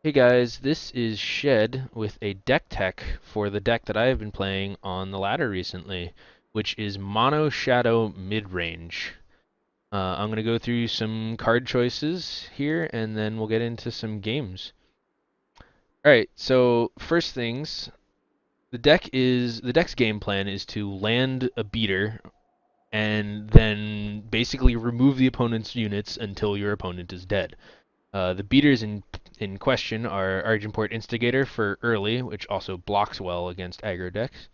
Hey guys, this is Shed with a deck tech for the deck that I have been playing on the ladder recently, which is Mono Shadow Midrange. I'm going to go through some card choices here and then we'll get into some games. Alright, so first things, the deck's game plan is to land a beater and then basically remove the opponent's units until your opponent is dead. The beaters in question are Argenport Instigator for early, which also blocks well against aggro decks.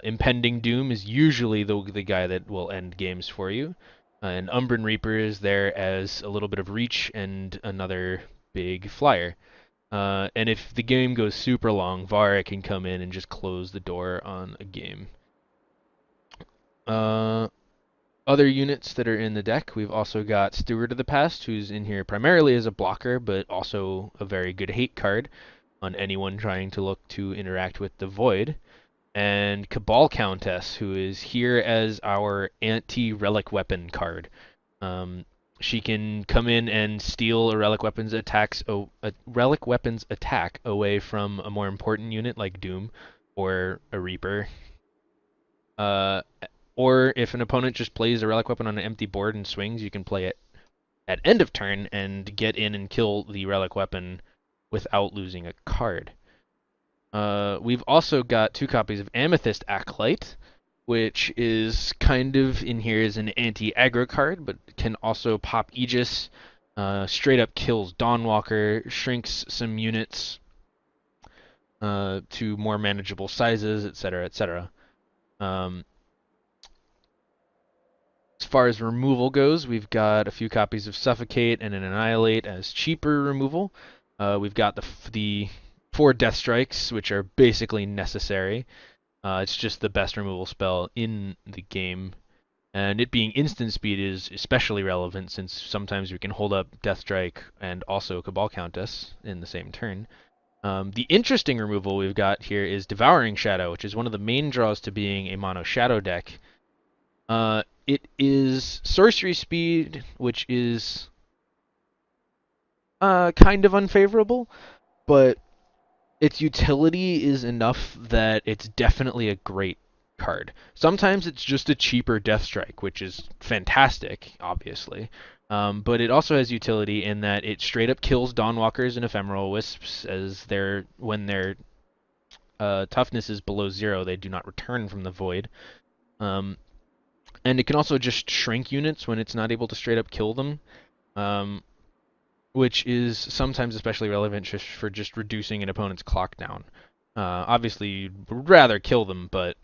Impending Doom is usually the guy that will end games for you. And Umbren Reaper is there as a little bit of reach and another big flyer. And if the game goes super long, Vara can come in and just close the door on a game. Uh, Other units that are in the deck, we've also got Steward of the Past, who's in here primarily as a blocker, but also a very good hate card on anyone trying to look to interact with the Void. And Cabal Countess, who is here as our anti-relic weapon card. Um, she can come in and steal a relic weapons attack away from a more important unit like Doom or a Reaper. Uh, or if an opponent just plays a relic weapon on an empty board and swings, you can play it at end of turn and get in and kill the relic weapon without losing a card. We've also got two copies of Amethyst Acolyte, which is kind of in here as an anti-aggro card, but can also pop Aegis, straight up kills Dawnwalker, shrinks some units to more manageable sizes, etc., etc. As far as removal goes, we've got a few copies of Suffocate and an Annihilate as cheaper removal. We've got the four Deathstrikes, which are basically necessary. It's just the best removal spell in the game. And it being instant speed is especially relevant since sometimes we can hold up Deathstrike and also Cabal Countess in the same turn. The interesting removal we've got here is Devouring Shadow, which is one of the main draws to being a Mono Shadow deck. It is sorcery speed, which is kind of unfavorable, but its utility is enough that it's definitely a great card. Sometimes it's just a cheaper Deathstrike, which is fantastic, obviously. But it also has utility in that it straight up kills Dawnwalkers and Ephemeral Wisps as when their toughness is below 0, they do not return from the void. Um, and it can also just shrink units when it's not able to straight up kill them, um, which is sometimes especially relevant for just reducing an opponent's clock down. Obviously, you'd rather kill them, but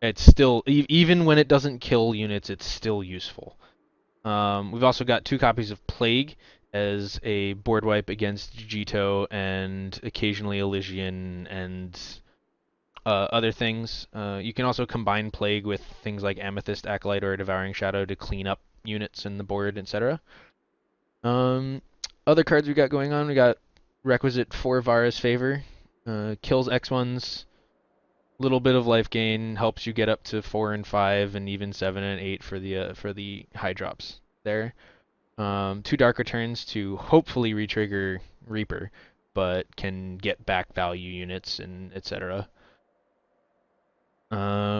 it's still, even when it doesn't kill units, it's still useful. We've also got two copies of Plague as a board wipe against Jito and occasionally Elysian and other things. You can also combine Plague with things like Amethyst, Acolyte, or Devouring Shadow to clean up units in the board, etc. Um, Other cards we got going on, we got Requisite for Vara's Favor. Kills X1s, little bit of life gain, helps you get up to 4 and 5, and even 7 and 8 for the high drops there. Two Dark Returns to hopefully retrigger Reaper, but can get back value units and etc.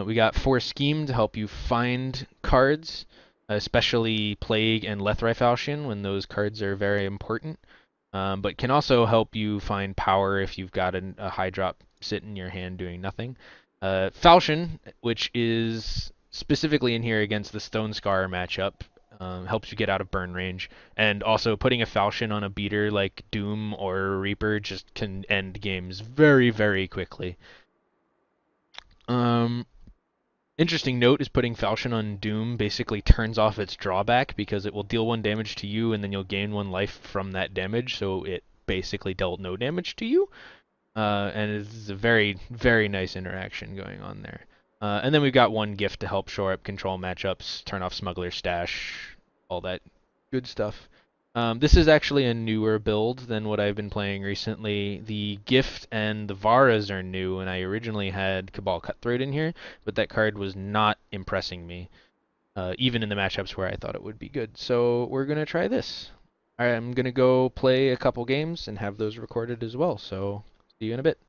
We got 4 Scheme to help you find cards, especially Plague and Lethrai Falchion when those cards are very important. But can also help you find power if you've got a high drop sit in your hand doing nothing. Falchion, which is specifically in here against the Stone Scar matchup, helps you get out of burn range. And also putting a Falchion on a beater like Doom or Reaper just can end games very, very quickly. Um, Interesting note is putting Falchion on Doom basically turns off its drawback because it will deal 1 damage to you and then you'll gain 1 life from that damage, so it basically dealt no damage to you. And it's a very, very nice interaction going on there. And then we've got 1 gift to help shore up control matchups, turn off Smuggler Stash, all that good stuff. This is actually a newer build than what I've been playing recently. The Gift and the Varas are new, and I originally had Cabal Cutthroat in here, but that card was not impressing me, even in the matchups where I thought it would be good. So we're going to try this. I'm gonna go play a couple games and have those recorded as well. So see you in a bit.